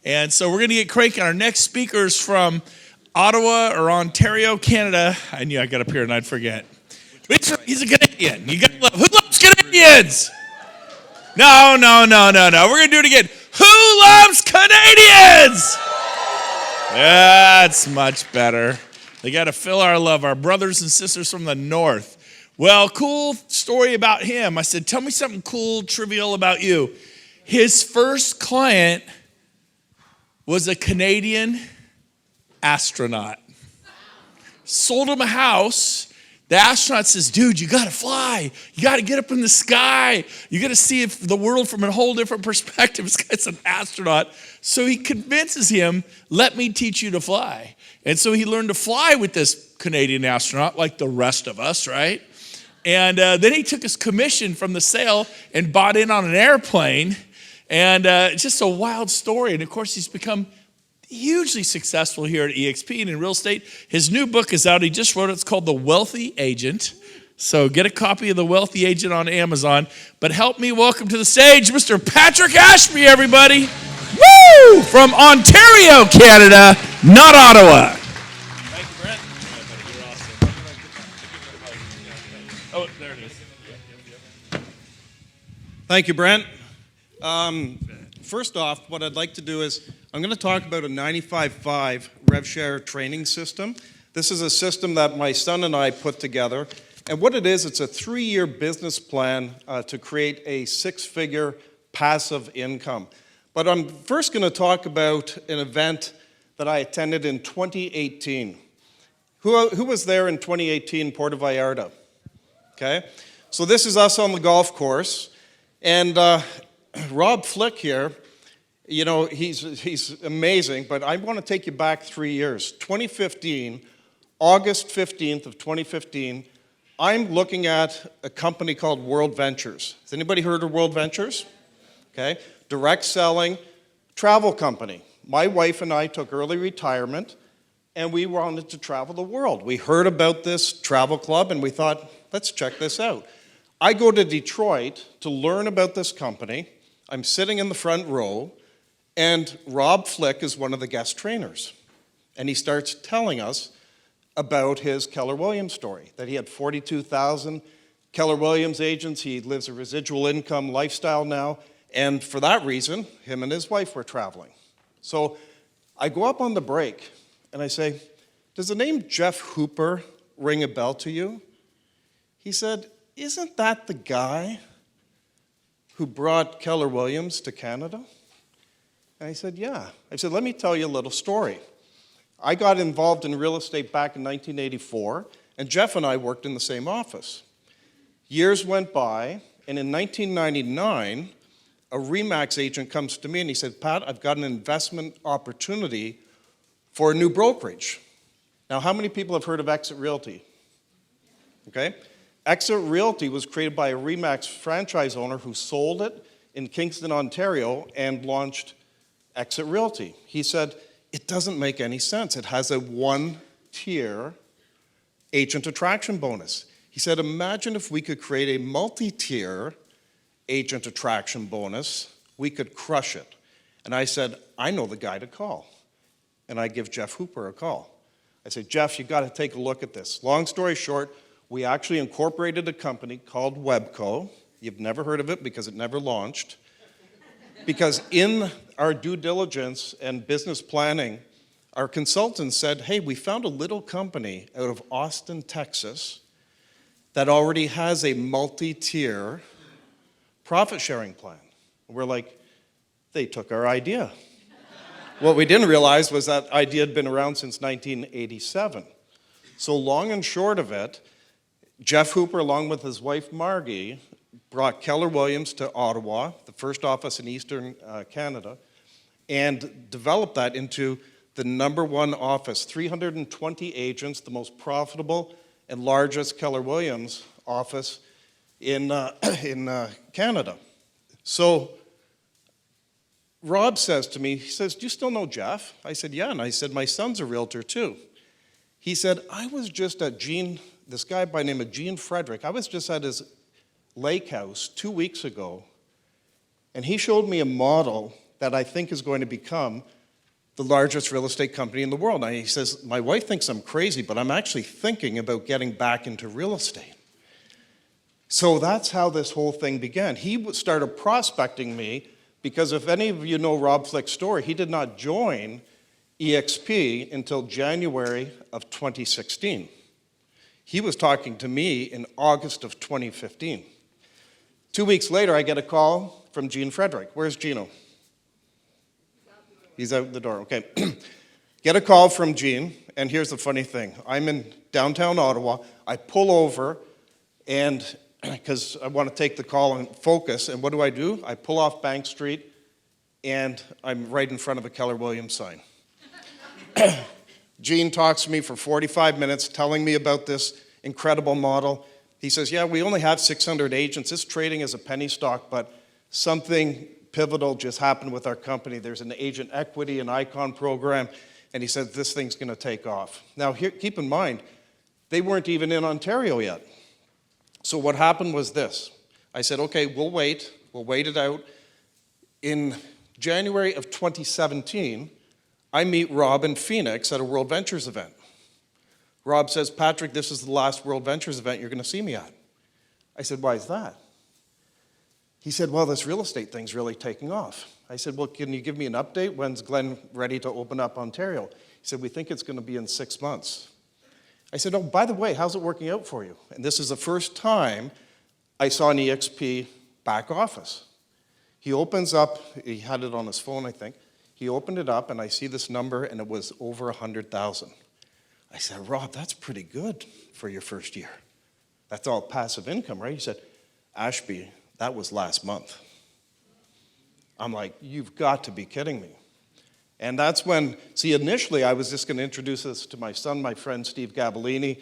And so we're going to get cranking. Our next speaker's from Ottawa or Ontario, Canada. I knew I got up here and I'd forget. He's a Canadian. You gotta love. Who loves Canadians? No. We're going to do it again. Who loves Canadians? That's much better. They got to feel our love, our brothers and sisters from the north. Well, cool story about him. I said, tell me something cool, trivial about you. His first client was a Canadian astronaut. Sold him a house. The astronaut says, dude, you got to fly. You got to get up in the sky. You got to see the world from a whole different perspective. This guy's an astronaut. So he convinces him, let me teach you to fly. And so he learned to fly with this Canadian astronaut like the rest of us, right? And then he took his commission from the sale and bought in on an airplane. And it's just a wild story. And of course, he's become hugely successful here at EXP and in real estate. His new book is out. He just wrote it. It's called The Wealthy Agent. So get a copy of The Wealthy Agent on Amazon. But help me welcome to the stage Mr. Patrick Ashby, everybody. Woo! From Ontario, Canada, not Ottawa. Thank you, Brent. You're awesome. Oh, there it is. Thank you, Brent. First off, what I'd like to do is I'm going to talk about a 95.5 RevShare training system. This is a system that my son and I put together. And what it is, it's a 3-year business plan to create a 6-figure passive income. But I'm first going to talk about an event that I attended in 2018. Who was there in 2018, Puerto Vallarta? Okay, so this is us on the golf course. And Rob Flick here, you know, he's amazing, but I want to take you back 3 years. 2015, August 15th of 2015, I'm looking at a company called World Ventures. Has anybody heard of World Ventures? Okay, direct selling travel company. My wife and I took early retirement, and we wanted to travel the world. We heard about this travel club, and we thought, let's check this out. I go to Detroit to learn about this company. I'm sitting in the front row, and Rob Flick is one of the guest trainers. And he starts telling us about his Keller Williams story, that he had 42,000 Keller Williams agents. He lives a residual income lifestyle now. And for that reason, him and his wife were traveling. So I go up on the break, and I say, does the name Jeff Hooper ring a bell to you? He said, isn't that the guy who brought Keller Williams to Canada? And I said, yeah. I said, let me tell you a little story. I got involved in real estate back in 1984, and Jeff and I worked in the same office. Years went by, and in 1999, a RE/MAX agent comes to me and he said, Pat, I've got an investment opportunity for a new brokerage. Now, how many people have heard of Exit Realty? Okay. Exit Realty was created by a RE/MAX franchise owner who sold it in Kingston, Ontario, and launched Exit Realty. He said, it doesn't make any sense. It has a 1-tier agent attraction bonus. He said, imagine if we could create a multi-tier agent attraction bonus, we could crush it. And I said, I know the guy to call. And I give Jeff Hooper a call. I said, Jeff, you got to take a look at this. Long story short, we actually incorporated a company called Webco. You've never heard of it because it never launched. Because in our due diligence and business planning, our consultants said, hey, we found a little company out of Austin, Texas, that already has a multi-tier profit-sharing plan. We're like, they took our idea. What we didn't realize was that idea had been around since 1987. So long and short of it, Jeff Hooper, along with his wife Margie, brought Keller Williams to Ottawa, the first office in Eastern Canada, and developed that into the #1 office, 320 agents, the most profitable and largest Keller Williams office in Canada. So Rob says to me, he says, do you still know Jeff? I said, yeah. And I said, my son's a realtor too. He said, I was just at this guy by the name of Gene Frederick, I was just at his lake house 2 weeks ago, and he showed me a model that I think is going to become the largest real estate company in the world. And he says, my wife thinks I'm crazy, but I'm actually thinking about getting back into real estate. So that's how this whole thing began. He started prospecting me because if any of you know Rob Flick's story, he did not join EXP until January of 2016. He was talking to me in August of 2015. 2 weeks later, I get a call from Gene Frederick. Where's Gino? He's out the door, okay. Get a call from Gene, and here's the funny thing. I'm in downtown Ottawa. I pull over, and because I want to take the call and focus, and what do? I pull off Bank Street, and I'm right in front of a Keller Williams sign. Gene talks to me for 45 minutes, telling me about this incredible model. He says, yeah, we only have 600 agents. It's trading as a penny stock, but something pivotal just happened with our company. There's an agent equity and icon program, and he said, this thing's going to take off. Now, here, keep in mind, they weren't even in Ontario yet. So what happened was this. I said, okay, we'll wait it out. In January of 2017, I meet Rob in Phoenix at a World Ventures event. Rob says, Patrick, this is the last World Ventures event you're going to see me at. I said, why is that? He said, well, this real estate thing's really taking off. I said, well, can you give me an update? When's Glenn ready to open up Ontario? He said, we think it's going to be in 6 months. I said, oh, by the way, how's it working out for you? And this is the first time I saw an EXP back office. He opens up, he had it on his phone, I think. He opened it up, and I see this number, and it was over 100,000. I said, Rob, that's pretty good for your first year. That's all passive income, right? He said, Ashby, that was last month. I'm like, you've got to be kidding me. And that's when, see, initially I was just going to introduce this to my son, my friend Steve Gabellini,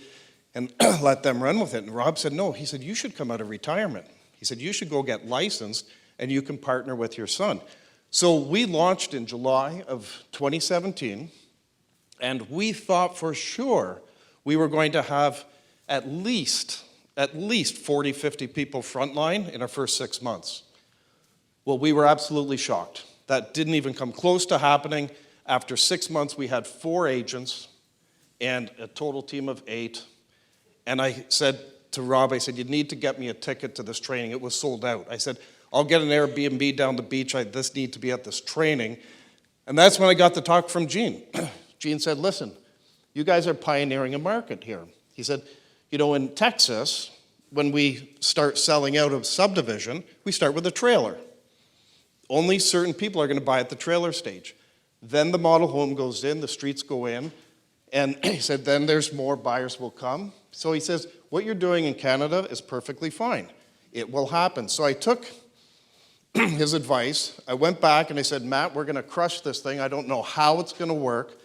and let them run with it. And Rob said, no, he said, you should come out of retirement. He said, you should go get licensed, and you can partner with your son. So we launched in July of 2017, and we thought for sure we were going to have at least 40, 50 people frontline in our first 6 months. Well, we were absolutely shocked. That didn't even come close to happening. After 6 months, we had 4 agents and a total team of 8. And I said to Rob, I said, you need to get me a ticket to this training. It was sold out. I said, I'll get an Airbnb down the beach. I just need to be at this training. And that's when I got the talk from Gene. Gene said, listen, you guys are pioneering a market here. He said, you know, in Texas, when we start selling out of subdivision, we start with a trailer. Only certain people are going to buy at the trailer stage. Then the model home goes in, the streets go in, and he said, then there's more buyers will come. So he says, what you're doing in Canada is perfectly fine. It will happen. So I took his advice. I went back and I said, Matt, we're going to crush this thing. I don't know how it's going to work,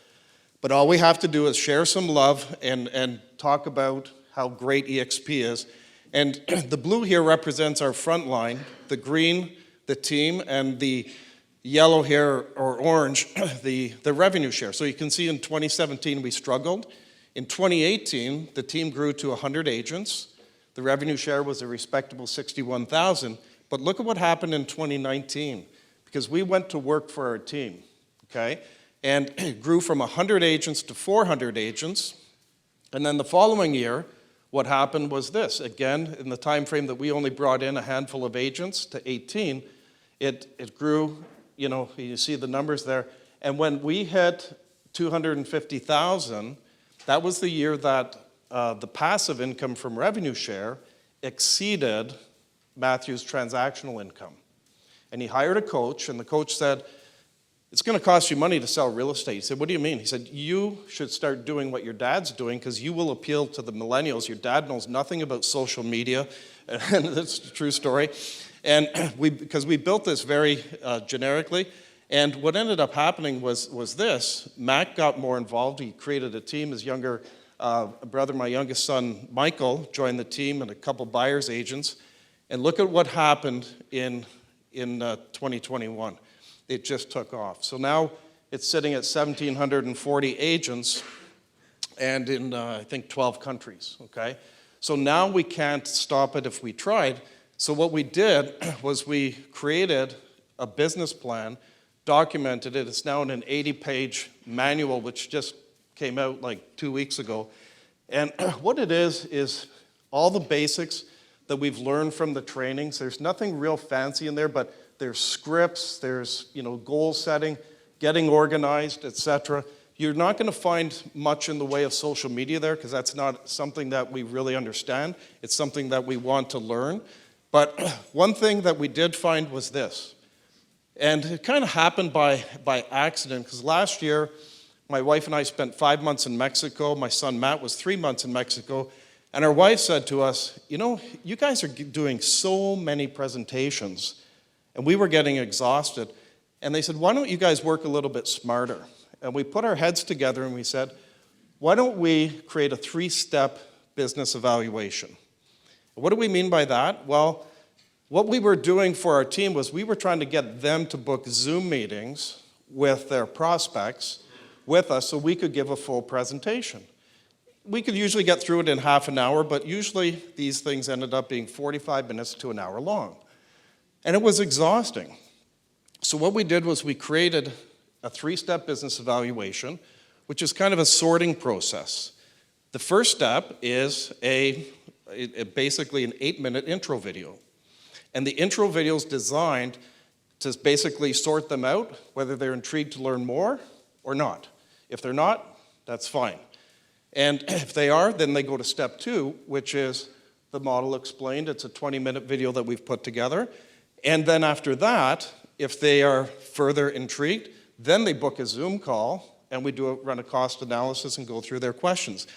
but all we have to do is share some love and talk about how great EXP is. And the blue here represents our front line, the green, the team, and the yellow here, or orange, the revenue share. So you can see in 2017 we struggled. In 2018, the team grew to 100 agents. The revenue share was a respectable 61,000. But look at what happened in 2019, because we went to work for our team, okay? And it grew from 100 agents to 400 agents. And then the following year, what happened was this. Again, in the time frame that we only brought in a handful of agents to 18, it grew, you know, you see the numbers there. And when we hit 250,000, that was the year that the passive income from revenue share exceeded Matthew's transactional income. And he hired a coach, and the coach said, it's going to cost you money to sell real estate. He said, what do you mean? He said, you should start doing what your dad's doing because you will appeal to the millennials. Your dad knows nothing about social media, and that's a true story. And because we built this very generically, and what ended up happening was this. Matt got more involved. He created a team. His younger brother, my youngest son, Michael, joined the team, and a couple buyers agents. And look at what happened in 2021. It just took off. So now it's sitting at 1,740 agents and in, I think, 12 countries, okay? So now we can't stop it if we tried. So what we did was we created a business plan documented it. It's now in an 80-page manual, which just came out like 2 weeks ago. And what it is all the basics that we've learned from the trainings. There's nothing real fancy in there, but there's scripts, there's goal setting, getting organized, etc. You're not going to find much in the way of social media there because that's not something that we really understand. It's something that we want to learn. But one thing that we did find was this. And it kind of happened by accident because last year, my wife and I spent 5 months in Mexico. My son Matt was 3 months in Mexico. And our wife said to us, you guys are doing so many presentations. And we were getting exhausted. And they said, why don't you guys work a little bit smarter? And we put our heads together and we said, why don't we create a 3-step business evaluation? What do we mean by that? Well, what we were doing for our team was we were trying to get them to book Zoom meetings with their prospects with us so we could give a full presentation. We could usually get through it in half an hour, but usually these things ended up being 45 minutes to an hour long. And it was exhausting. So what we did was we created a 3-step business evaluation, which is kind of a sorting process. The first step is basically an 8-minute intro video. And the intro video is designed to basically sort them out, whether they're intrigued to learn more or not. If they're not, that's fine. And if they are, then they go to step 2, which is the model explained. It's a 20-minute video that we've put together. And then after that, if they are further intrigued, then they book a Zoom call, and we run a cost analysis and go through their questions.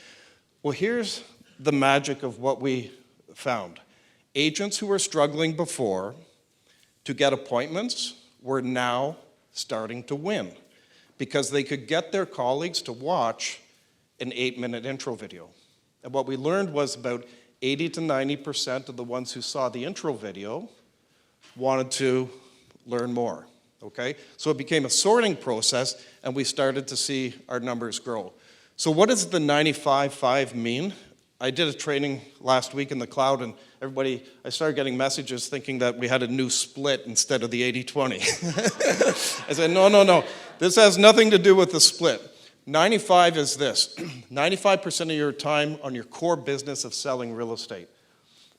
Well, here's the magic of what we found. Agents who were struggling before to get appointments were now starting to win because they could get their colleagues to watch an 8-minute intro video. And what we learned was about 80 to 90% of the ones who saw the intro video wanted to learn more, okay? So it became a sorting process, and we started to see our numbers grow. So what does the 95-5 mean? I did a training last week in the cloud, and I started getting messages thinking that we had a new split instead of the 80-20. I said, no, this has nothing to do with the split. 95 is this, 95% of your time on your core business of selling real estate.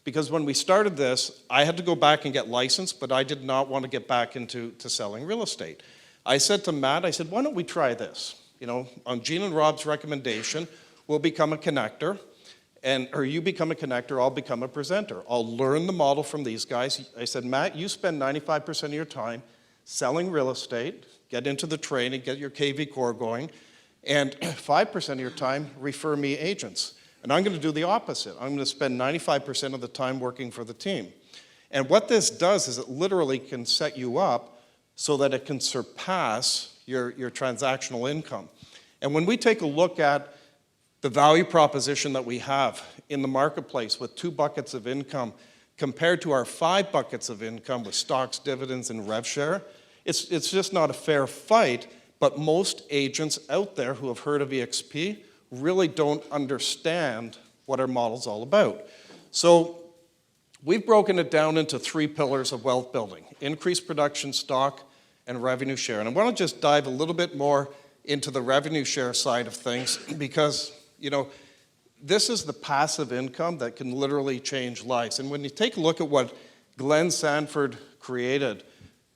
Because when we started this, I had to go back and get licensed, but I did not want to get back into selling real estate. I said to Matt, why don't we try this? On Gene and Rob's recommendation, we'll become a connector. Or you become a connector, I'll become a presenter. I'll learn the model from these guys. I said, Matt, you spend 95% of your time selling real estate, get into the training, get your KV core going, and 5% of your time refer me agents. And I'm going to do the opposite. I'm going to spend 95% of the time working for the team. And what this does is it literally can set you up so that it can surpass your transactional income. And when we take a look at the value proposition that we have in the marketplace with 2 buckets of income compared to our 5 buckets of income with stocks, dividends, and rev share, it's just not a fair fight, but most agents out there who have heard of EXP really don't understand what our model's all about. So we've broken it down into 3 pillars of wealth building: increased production, stock, and revenue share. And I want to just dive a little bit more into the revenue share side of things because this is the passive income that can literally change lives. And when you take a look at what Glenn Sanford created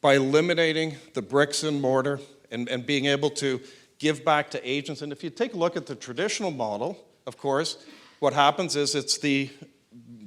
by eliminating the bricks and mortar and being able to give back to agents, and if you take a look at the traditional model, of course, what happens is it's the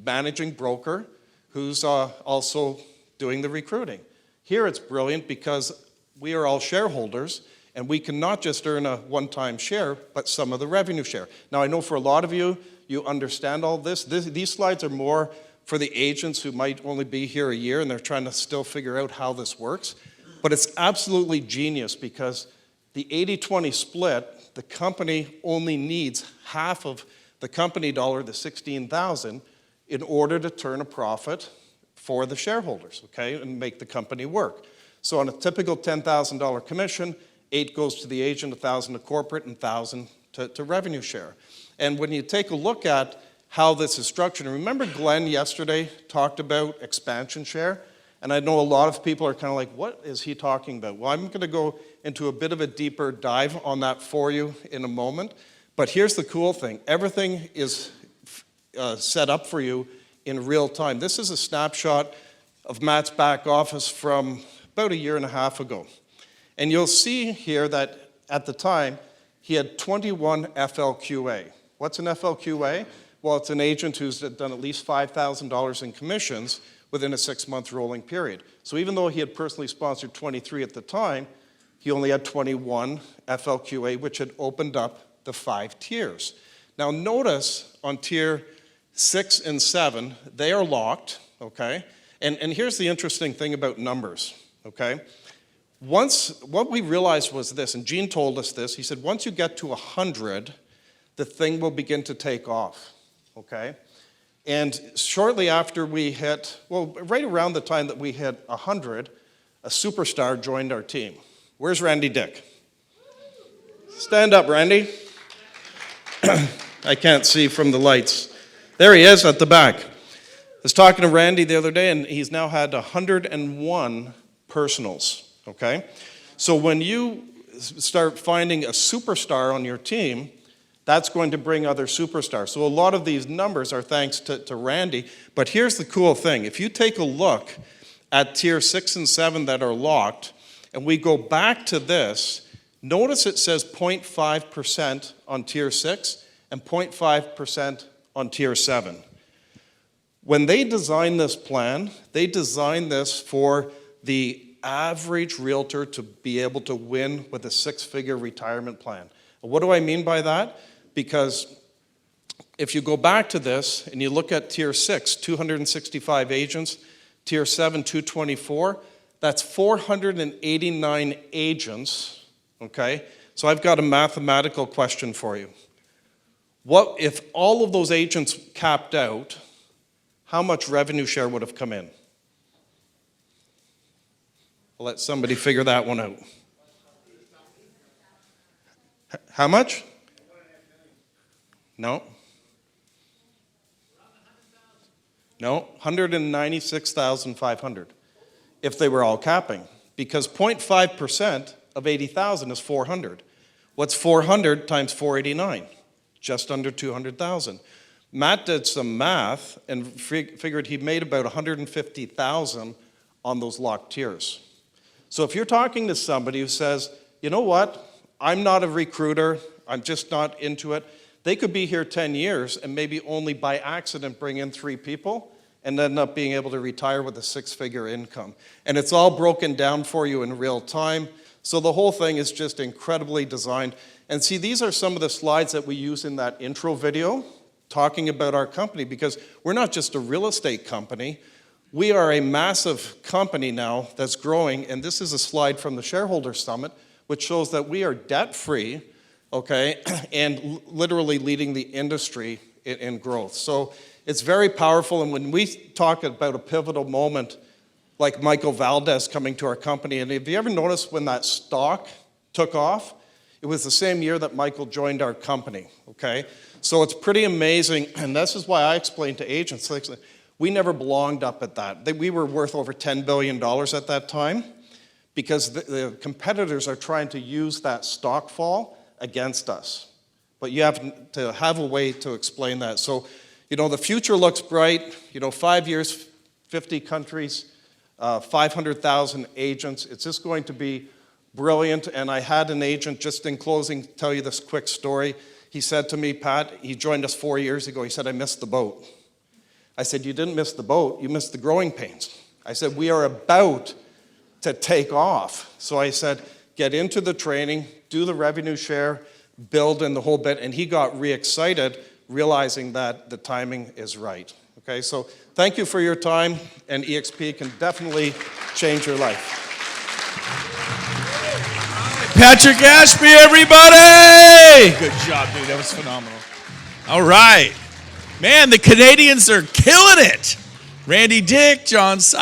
managing broker who's also doing the recruiting. Here it's brilliant because we are all shareholders, and we can not just earn a one-time share, but some of the revenue share. Now, I know for a lot of you, you understand all this. These slides are more for the agents who might only be here a year, and they're trying to still figure out how this works. But it's absolutely genius because the 80-20 split, the company only needs half of the company dollar, the $16,000, in order to turn a profit for the shareholders, okay, and make the company work. So on a typical $10,000 commission, 8 goes to the agent, 1,000 to corporate, and 1,000 to revenue share. And when you take a look at how this is structured, and remember Glenn yesterday talked about expansion share, And I know a lot of people are kind of like, what is he talking about? Well, I'm going to go into a bit of a deeper dive on that for you in a moment. But here's the cool thing. Everything is set up for you in real time. This is a snapshot of Matt's back office from about a year and a half ago. And you'll see here that at the time, he had 21 FLQA. What's an FLQA? Well, it's an agent who's done at least $5,000 in commissions within a 6-month rolling period. So even though he had personally sponsored 23 at the time, he only had 21 FLQA, which had opened up the 5 tiers. Now notice on tier 6 and 7, they are locked, okay? And here's the interesting thing about numbers, okay? What we realized was this, and Gene told us this, he said, once you get to 100, the thing will begin to take off, okay? And shortly after we hit, well, right around the time that we hit 100, a superstar joined our team. Where's Randy Dick? Stand up, Randy. I can't see from the lights. There he is at the back. I was talking to Randy the other day, and he's now had 101 personals, okay? So when you start finding a superstar on your team, that's going to bring other superstars. So a lot of these numbers are thanks to Randy. But here's the cool thing. If you take a look at tier 6 and 7 that are locked, and we go back to this, notice it says 0.5% on tier 6 and 0.5% on tier 7. When they designed this plan, they designed this for the average realtor to be able to win with a 6-figure retirement plan. What do I mean by that? Because if you go back to this and you look at tier 6, 265 agents, tier 7, 224, that's 489 agents, okay? So I've got a mathematical question for you. What if all of those agents capped out, how much revenue share would have come in? I'll let somebody figure that one out. How much? No. No, 196,500 if they were all capping, because 0.5% of 80,000 is 400. What's 400 times 489? Just under 200,000. Matt did some math and figured he made about 150,000 on those locked tiers. So if you're talking to somebody who says, you know what, I'm not a recruiter, I'm just not into it, they could be here 10 years and maybe only by accident bring in 3 people and end up being able to retire with a 6-figure income. And it's all broken down for you in real time. So the whole thing is just incredibly designed. And see, these are some of the slides that we use in that intro video talking about our company, because we're not just a real estate company. We are a massive company now that's growing. And this is a slide from the Shareholder Summit, which shows that we are debt-free, okay, and literally leading the industry in growth. So it's very powerful, and when we talk about a pivotal moment like Michael Valdez coming to our company, and have you ever noticed when that stock took off? It was the same year that Michael joined our company, okay? So it's pretty amazing, and this is why I explain to agents, like, we never belonged up at that. We were worth over $10 billion at that time, because the competitors are trying to use that stock fall against us. But you have to have a way to explain that. So, you know, the future looks bright. You know, 5 years, 50 countries, 500,000 agents. It's just going to be brilliant. And I had an agent, just in closing, tell you this quick story. He said to me, Pat, he joined us 4 years ago. He said, I missed the boat. I said, you didn't miss the boat. You missed the growing pains. I said, we are about to take off. So I said, get into the training, do the revenue share, build in the whole bit. And he got re-excited, realizing that the timing is right. Okay, so thank you for your time, and EXP can definitely change your life. Patrick Ashby, everybody! Good job, dude. That was phenomenal. All right. Man, the Canadians are killing it. Randy Dick, John